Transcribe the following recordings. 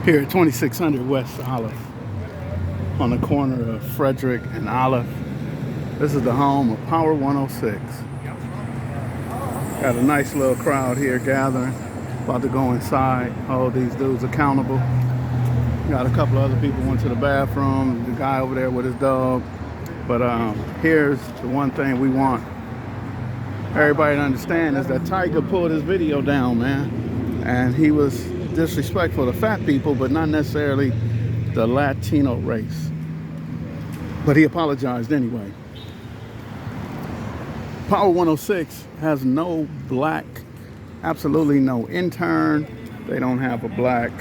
Here at 2600 West Olive on the corner of Frederick and Olive. This is the home of Power 106. Got a nice little crowd here gathering. About to go inside, hold these dudes accountable. Got a couple of other people went to the bathroom. The guy over there with his dog. But here's the one thing we want everybody to understand is that Tiger pulled his video down, man. And he was disrespectful to fat people, but not necessarily the Latino race. But he apologized anyway. Power 106 has no black, absolutely no intern. They don't have a black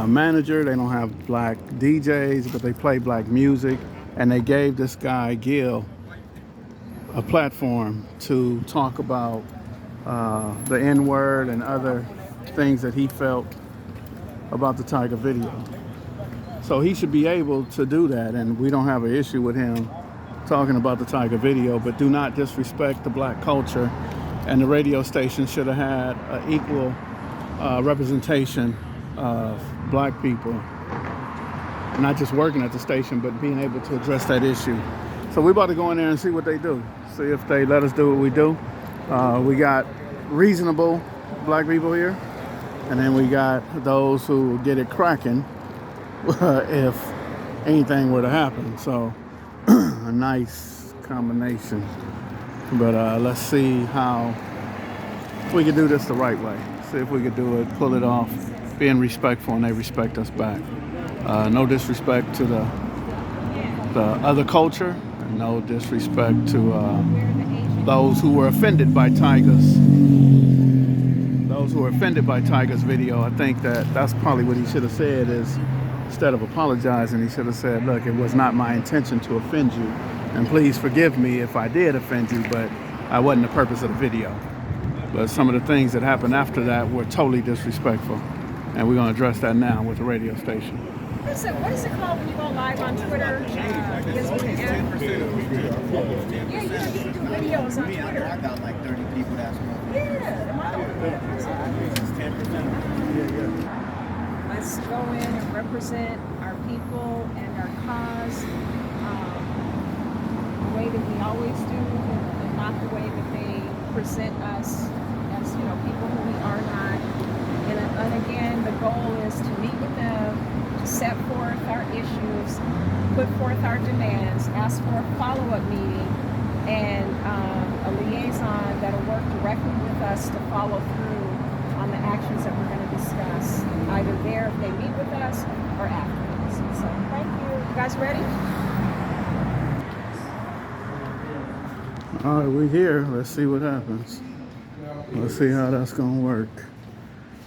manager. They don't have black DJs, but they play black music. And they gave this guy, Gil, a platform to talk about the N-word and other things that he felt about the Tiger video. So he should be able to do that, and we don't have an issue with him talking about the Tiger video, but do not disrespect the black culture. And the radio station should have had an equal representation of black people, not just working at the station, but being able to address that issue. So we're about to go in there and see what they do, see if they let us do what we do. We got reasonable black people here, and then we got those who get it cracking if anything were to happen. So a nice combination. But let's see how we can do this the right way. See if we could do it, pull it off, being respectful, and they respect us back. No disrespect to the other culture, and no disrespect to those who were offended by Tiger's video. I think that's probably what he should have said is, instead of apologizing, he should have said, look, it was not my intention to offend you, and please forgive me if I did offend you, but I wasn't the purpose of the video. But some of the things that happened after that were totally disrespectful, and we're going to address that now with the radio station. What is it called when you go live on Twitter? Yeah, you can do videos on Twitter. I got like 30 people that's going. Let's go in and represent our people and our cause the way that we always do, and not the way that they present us as, people who we are not. And again, the goal is to meet with them, set forth our issues, put forth our demands, ask for a follow-up meeting, and a liaison that'll work directly with us to follow through on the actions that we're going to discuss, either there if they meet with us or afterwards. So thank you. You guys ready? All right, we're here. Let's see what happens. Let's see how that's going to work.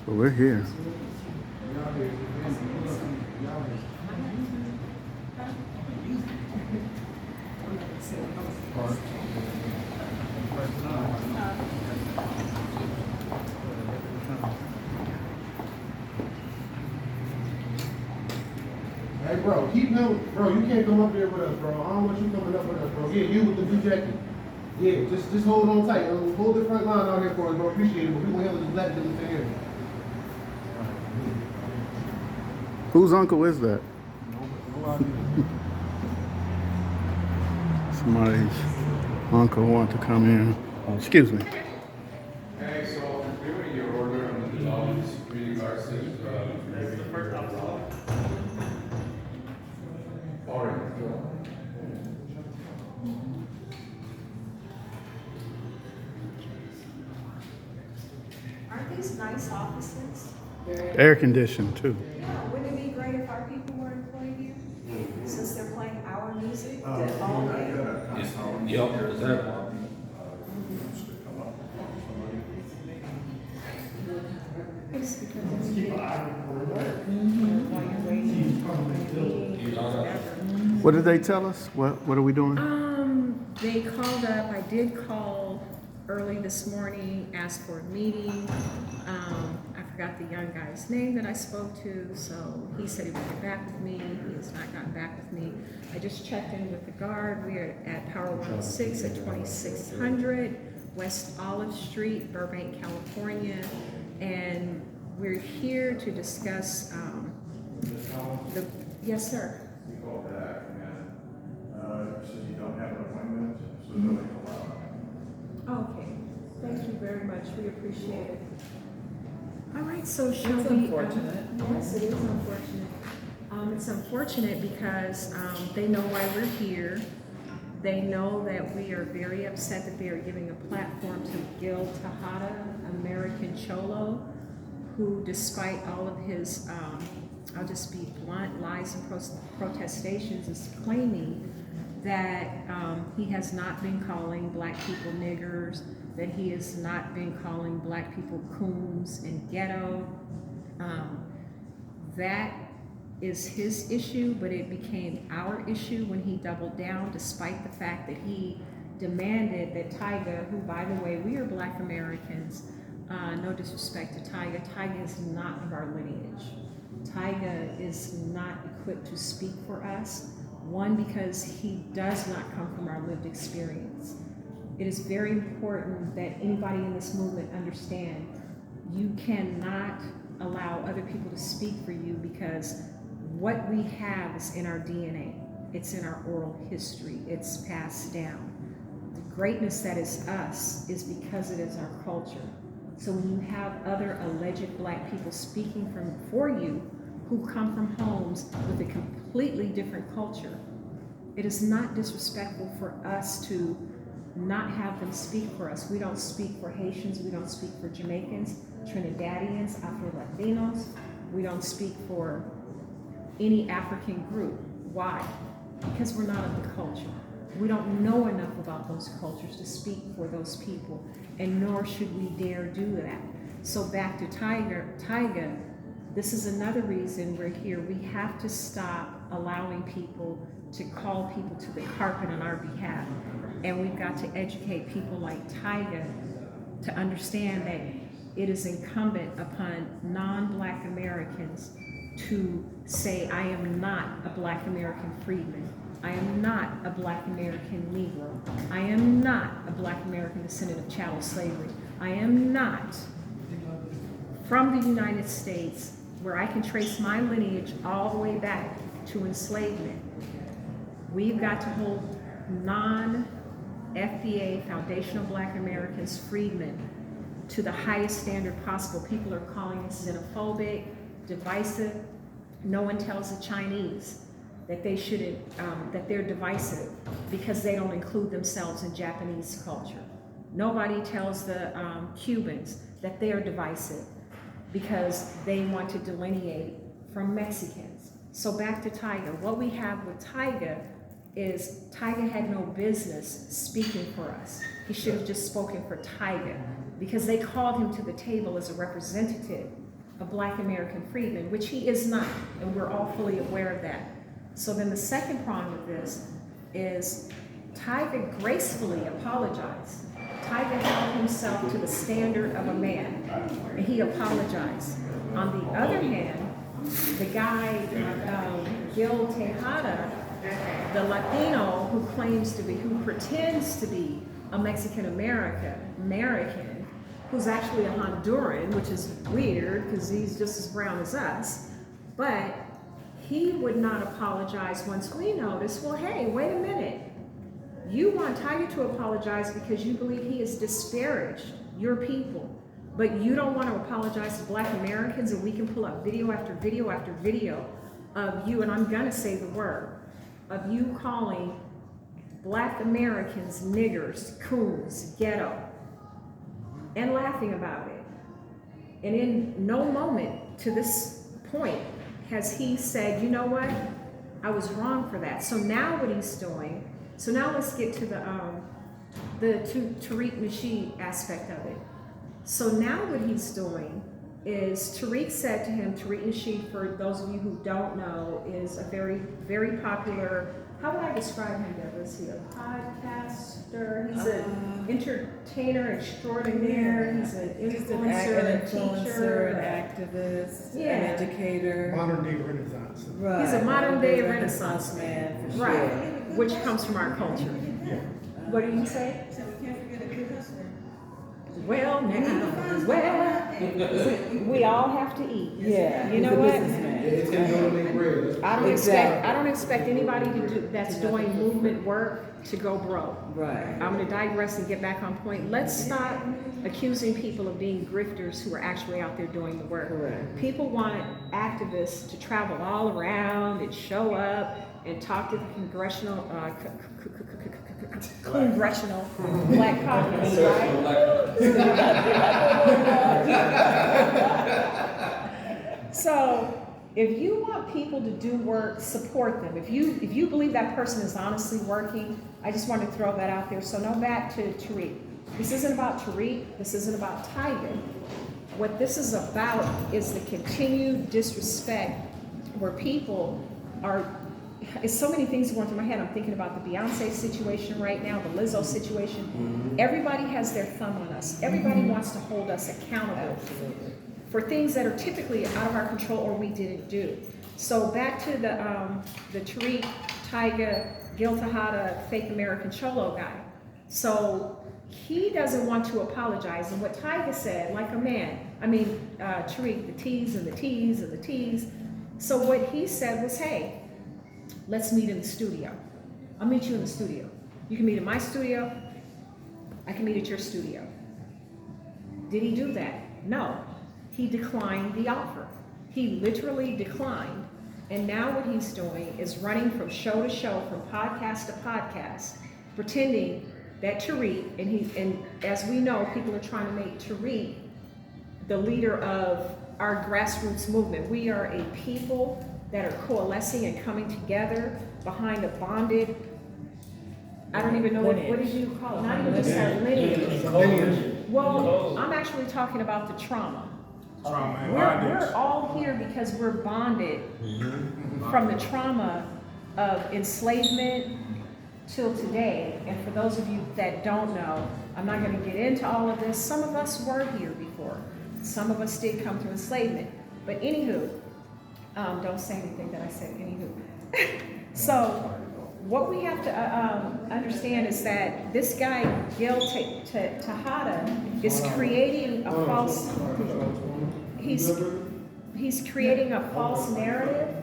But we're here. Hey, bro, keep him. Bro, you can't come up there with us, bro. I don't want you coming up with us, bro. Yeah, you with the blue jacket. Yeah, just hold on tight. Hold the front line out here for us, bro. Appreciate it, but we won't have to just let them in here. Whose uncle is that? Somebody's uncle want to come in. Oh, excuse me. Okay, so we're doing your order on the developments with regards to all right. Aren't these nice offices? Air conditioned too. Yeah, wouldn't it be great if our people were employed here? Since they're playing our music all day? Yep, is that What did they tell us? What are we doing? They called up. I did call early this morning, asked for a meeting. I forgot the young guy's name that I spoke to, so he said he would get back with me. He has not gotten back with me. I just checked in with the guard. We are at Power 106 at 2600 West Olive Street, Burbank, California. And we're here to discuss the, yes, sir. You called back and said you don't have an appointment, so nobody allowed. Okay, thank you very much, we appreciate it. All right, so shall It's we? unfortunate. Yes, it is unfortunate. It's unfortunate because they know why we're here. They know that we are very upset that they are giving a platform to Gil Tejada, American Cholo, who despite all of his, I'll just be blunt, lies and protestations, is claiming that he has not been calling black people niggers, that he has not been calling black people coons and ghetto. That is his issue, but it became our issue when he doubled down, despite the fact that he demanded that Tyga, who by the way, we are black Americans, no disrespect to Tyga, Tyga is not of our lineage. Tyga is not equipped to speak for us. One, because he does not come from our lived experience. It is very important that anybody in this movement understand you cannot allow other people to speak for you, because what we have is in our DNA. It's in our oral history. It's passed down. The greatness that is us is because it is our culture. So when you have other alleged black people speaking for you who come from homes with a completely different culture, it is not disrespectful for us to not have them speak for us. We don't speak for Haitians, we don't speak for Jamaicans, Trinidadians, Afro-Latinos. We don't speak for any African group. Why? Because we're not of the culture. We don't know enough about those cultures to speak for those people, and nor should we dare do that. So back to Tyga, this is another reason we're here. We have to stop allowing people to call people to the carpet on our behalf. And we've got to educate people like Tyga to understand that it is incumbent upon non-black Americans to say, I am not a black American freedman. I am not a black American Negro. I am not a black American descendant of chattel slavery. I am not from the United States, where I can trace my lineage all the way back to enslavement. We've got to hold non-FDA foundational black Americans freedmen to the highest standard possible. People are calling us xenophobic, divisive. No one tells the Chinese that they shouldn't, that they're divisive because they don't include themselves in Japanese culture. Nobody tells the Cubans that they are divisive because they want to delineate from Mexicans. So back to Tyga. What we have with Tyga is Tyga had no business speaking for us. He should have just spoken for Tyga, because they called him to the table as a representative of black American freedmen, which he is not, and we're all fully aware of that. So then the second prong of this is Tyga gracefully apologized. Tyga held himself to the standard of a man, and he apologized. On the other hand, the guy, Gil Tejada, the Latino who claims to be, who pretends to be a Mexican American, who's actually a Honduran, which is weird because he's just as brown as us, but he would not apologize once we noticed, well, hey, wait a minute. You want Tyga to apologize because you believe he has disparaged your people, but you don't want to apologize to black Americans, and we can pull up video after video after video of you, and I'm gonna say the word, of you calling black Americans niggers, coons, ghetto, and laughing about it. And in no moment to this point has he said, you know what, I was wrong for that. So now what he's doing, so now let's get to the Tariq Nasheed aspect of it. So now what he's doing is, Tariq said to him, Tariq Nasheed, for those of you who don't know, is a very, very popular, how would I describe him, Deborah? Is he a podcaster? He's an entertainer extraordinaire. He's an influencer, a teacher, an activist, Yeah. an educator. Modern day Renaissance. Right. He's a modern day Renaissance man, for sure. right, which comes from our culture. Yeah. What do you say? Well, now, well, we all have to eat. Yeah, You he's know a what? businessman. It's gonna go to make bread. I don't expect anybody to do that's doing movement work to go broke. Right. I'm going to digress and get back on point. Let's stop accusing people of being grifters who are actually out there doing the work. Correct. People want activists to travel all around and show up and talk to the congressional Black Caucus, right? So if you want people to do work, support them. If you believe that person is honestly working, I just want to throw that out there. So now back to Tariq. This isn't about Tariq. This isn't about Tiger. What this is about is the continued disrespect where people are. It's so many things going through my head. I'm thinking about the Beyonce situation right now, the Lizzo situation. Everybody has their thumb on us. Everybody wants to hold us accountable for things that are typically out of our control or we didn't do. So back to the Tariq, Tyga, Gil Tejada, fake American Cholo guy. So he doesn't want to apologize. And what Tyga said, like a man, Tariq, the T's and the T's and the T's. So what he said was, hey, let's meet in the studio. I'll meet you in the studio. You can meet in my studio. I can meet at your studio. Did he do that? No. He declined the offer. He literally declined. And now what he's doing is running from show to show, from podcast to podcast, pretending that Tariq, and as we know, people are trying to make Tariq the leader of our grassroots movement. We are a people that are coalescing and coming together behind a bonded, I don't even know what did you call it? Not even just our lineage. Well, I'm actually talking about the trauma. Trauma and We're bondage. all here because we're bonded from the trauma of enslavement till today. And for those of you that don't know, I'm not going to get into all of this. Some of us were here before. Some of us did come through enslavement. But anywho, don't say anything that I said, anywho. So what we have to understand is that this guy, Gil Tejada, is creating a false, he's creating a false narrative.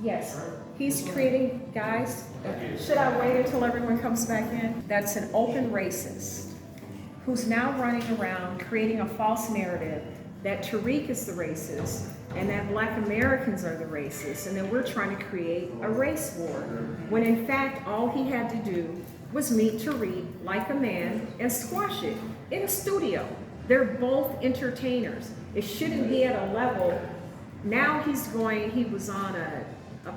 Yes, he's creating, guys, should I wait until everyone comes back in? That's an open racist who's now running around creating a false narrative that Tariq is the racist and that Black Americans are the racists, and that we're trying to create a race war, when in fact all he had to do was meet Tariq like a man and squash it in a studio. They're both entertainers. It shouldn't be at a level. Now he was on a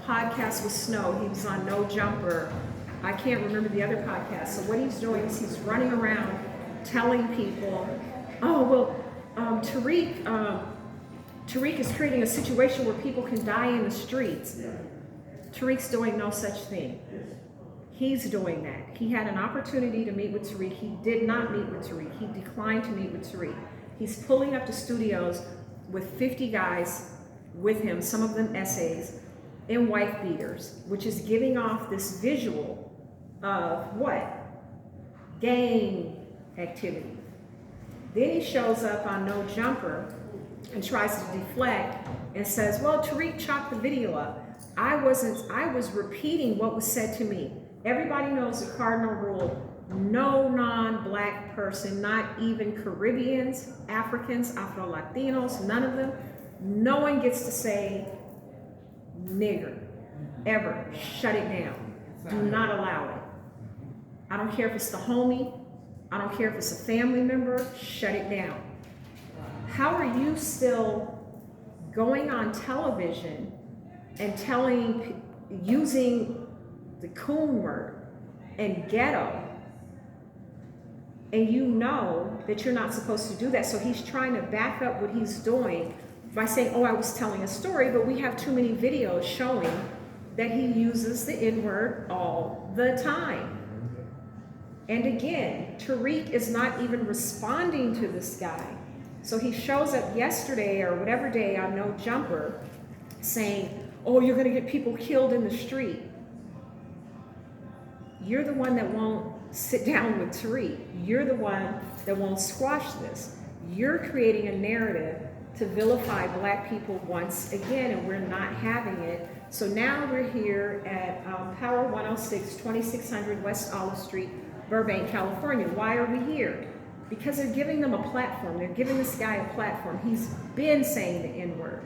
podcast with Snow, he was on No Jumper, I can't remember the other podcast. So what he's doing is he's running around telling people, oh, well, Tariq is creating a situation where people can die in the streets. Tariq's doing no such thing. He's doing that. He had an opportunity to meet with Tariq. He did not meet with Tariq. He declined to meet with Tariq. He's pulling up to studios with 50 guys with him, some of them essays, in wife beaters, which is giving off this visual of what? Gang activity. Then he shows up on No Jumper and tries to deflect and says, well, Tariq chopped the video up. I was repeating what was said to me. Everybody knows the cardinal rule: no non-Black person, not even Caribbeans, Africans, Afro-Latinos, none of them, no one gets to say nigger, ever. Shut it down. Do not allow it. I don't care if it's the homie, I don't care if it's a family member, shut it down. How are you still going on television and using the coon word and ghetto, and you know that you're not supposed to do that? So he's trying to back up what he's doing by saying, oh, I was telling a story, but we have too many videos showing that he uses the N-word all the time. And again, Tariq is not even responding to this guy. So he shows up yesterday or whatever day on No Jumper saying, oh, you're gonna get people killed in the street. You're the one that won't sit down with Tariq. You're the one that won't squash this. You're creating a narrative to vilify black people once again, and we're not having it. So now we're here at Power 106, 2600 West Olive Street, Burbank, California. Why are we here? Because they're giving them a platform. They're giving this guy a platform. He's been saying the N-word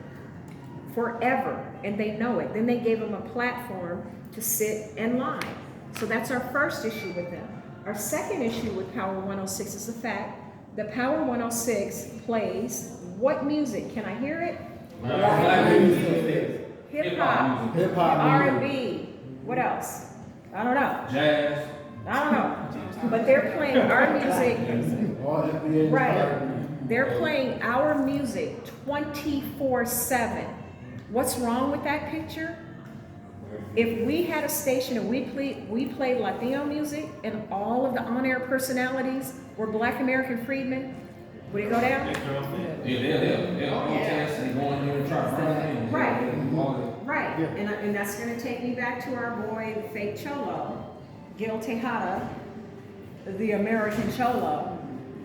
forever, and they know it. Then they gave him a platform to sit and lie. So that's our first issue with them. Our second issue with Power 106 is the fact that Power 106 plays what music? Can I hear it? Hip hop, R&B. What else? I don't know. Jazz. I don't know. But they're playing our music. Right. They're playing our music 24/7. What's wrong with that picture? If we had a station and we played Latino music and all of the on-air personalities were Black American freedmen, would it go down? Yeah, they'll protest and go in there and try to find Right. Right. And that's going to take me back to our boy, the fake Cholo, Gil Tejada, the American Cholo.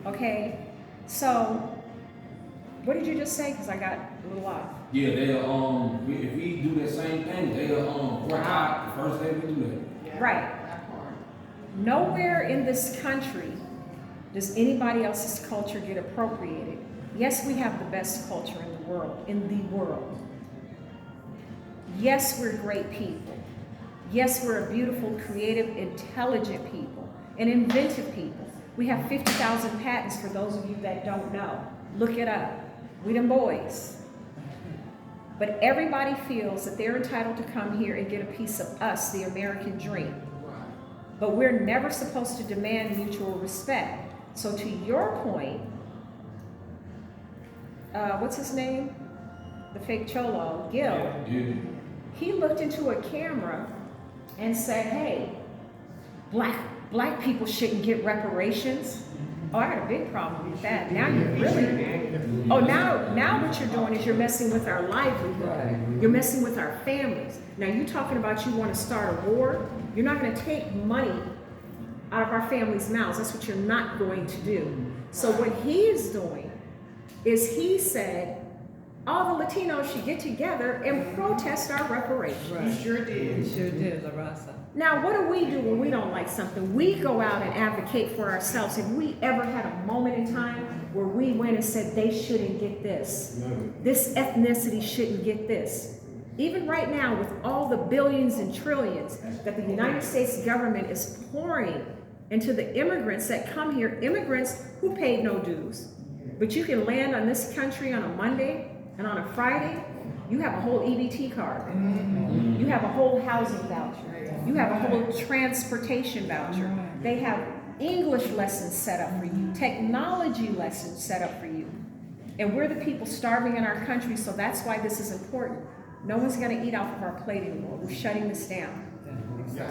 Okay? So, what did you just say? Because I got a little off. Yeah, they'll if we do that same thing, they'll boycott the first day we do that. Right. Nowhere in this country does anybody else's culture get appropriated. Yes, we have the best culture in the world. Yes, we're great people. Yes, we're a beautiful, creative, intelligent people, and inventive people. We have 50,000 patents for those of you that don't know. Look it up. We them boys. But everybody feels that they're entitled to come here and get a piece of us, the American dream. But we're never supposed to demand mutual respect. So to your point, what's his name? The fake Cholo, Gil. Yeah. He looked into a camera and said, hey, black people shouldn't get reparations. Oh, I got a big problem with that. Now you're really, now what you're doing is you're messing with our livelihood. You're messing with our families. Now you're talking about you want to start a war. You're not going to take money out of our families' mouths. That's what you're not going to do. So what he is doing is he said, all the Latinos should get together and protest our reparations. Right. He sure did. He sure did, La Raza. Now, what do we do when we don't like something? We go out and advocate for ourselves. Have we ever had a moment in time where we went and said they shouldn't get this? This ethnicity shouldn't get this. Even right now, with all the billions and trillions that the United States government is pouring into the immigrants that come here, immigrants who paid no dues, but you can land on this country on a Monday and on a Friday, you have a whole EBT card. You have a whole housing voucher. You have a whole transportation voucher. They have English lessons set up for you, technology lessons set up for you. And we're the people starving in our country, so that's why this is important. No one's going to eat off of our plate anymore. We're shutting this down.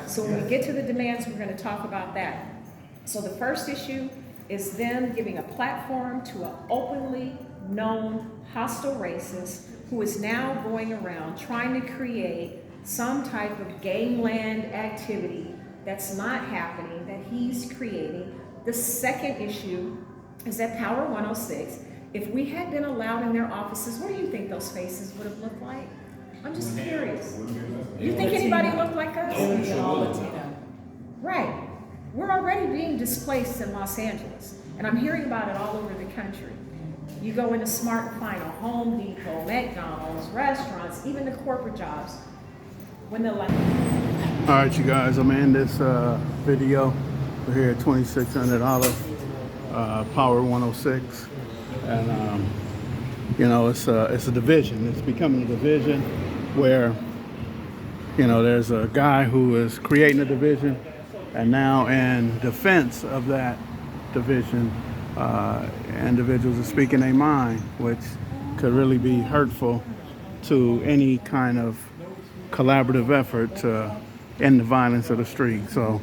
So when we get to the demands, we're going to talk about that. So the first issue is them giving a platform to an openly known hostile racist who is now going around trying to create some type of gangland activity that's not happening, that he's creating. The second issue is that Power 106, if we had been allowed in their offices, what do you think those faces would have looked like? I'm just curious. You think anybody looked like us? All Latino. Right. We're already being displaced in Los Angeles, and I'm hearing about it all over the country. You go into Smart and Final, Home Depot, McDonald's, restaurants, even the corporate jobs. When they're like, All right, you guys, I'm in this video. We're here at 2600 Olive, Power 106, and you know, it's a division. It's becoming a division where, you know, there's a guy who is creating a division, and now in defense of that division, individuals are speaking their mind, which could really be hurtful to any kind of collaborative effort to end the violence of the street. So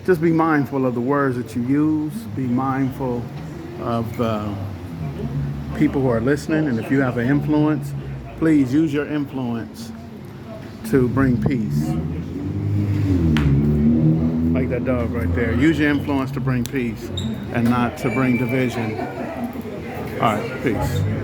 just be mindful of the words that you use, be mindful of the people who are listening, and if you have an influence, please use your influence to bring peace. Like that dog right there. Use your influence to bring peace and not to bring division. All right, peace.